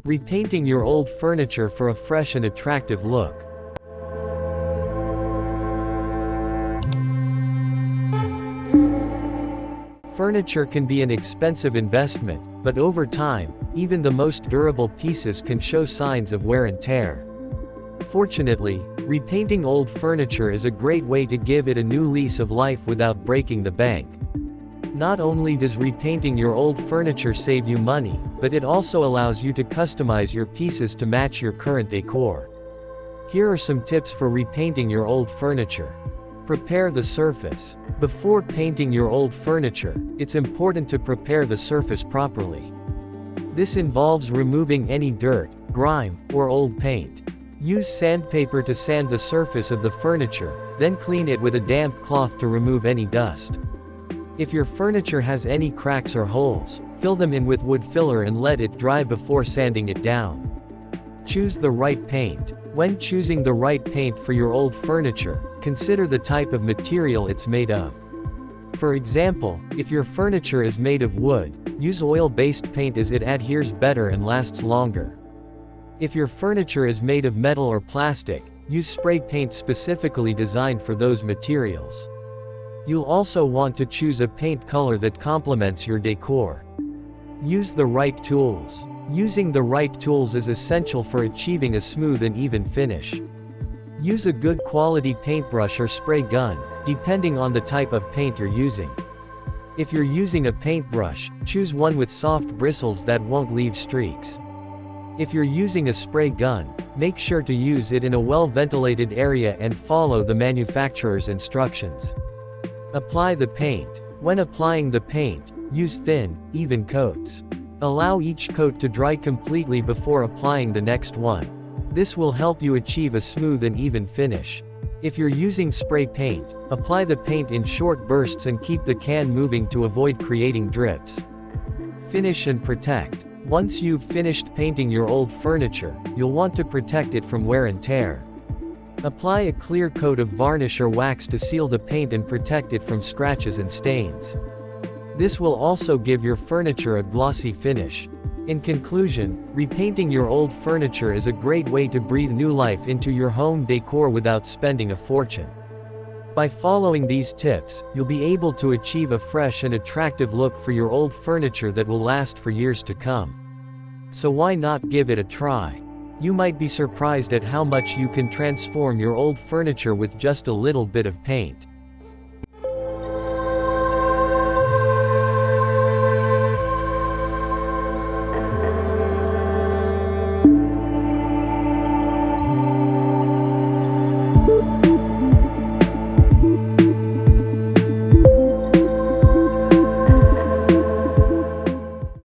Repainting your old furniture for a fresh and attractive look. Furniture can be an expensive investment, but over time, even the most durable pieces can show signs of wear and tear. Fortunately, repainting old furniture is a great way to give it a new lease of life without breaking the bank. Not only does repainting your old furniture save you money, but it also allows you to customize your pieces to match your current decor. Here are some tips for repainting your old furniture. Prepare the surface. Before painting your old furniture, it's important to prepare the surface properly. This involves removing any dirt, grime, or old paint. Use sandpaper to sand the surface of the furniture, then clean it with a damp cloth to remove any dust. If your furniture has any cracks or holes, fill them in with wood filler and let it dry before sanding it down. Choose the right paint. When choosing the right paint for your old furniture, consider the type of material it's made of. For example, if your furniture is made of wood, use oil-based paint as it adheres better and lasts longer. If your furniture is made of metal or plastic, use spray paint specifically designed for those materials. You'll also want to choose a paint color that complements your decor. Use the right tools. Using the right tools is essential for achieving a smooth and even finish. Use a good quality paintbrush or spray gun, depending on the type of paint you're using. If you're using a paintbrush, choose one with soft bristles that won't leave streaks. If you're using a spray gun, make sure to use it in a well-ventilated area and follow the manufacturer's instructions. Apply the paint. When applying the paint, use thin, even coats. Allow each coat to dry completely before applying the next one. This will help you achieve a smooth and even finish. If you're using spray paint, apply the paint in short bursts and keep the can moving to avoid creating drips. Finish and protect. Once you've finished painting your old furniture, you'll want to protect it from wear and tear. Apply a clear coat of varnish or wax to seal the paint and protect it from scratches and stains. This will also give your furniture a glossy finish. In conclusion, repainting your old furniture is a great way to breathe new life into your home decor without spending a fortune. By following these tips, you'll be able to achieve a fresh and attractive look for your old furniture that will last for years to come. So why not give it a try? You might be surprised at how much you can transform your old furniture with just a little bit of paint.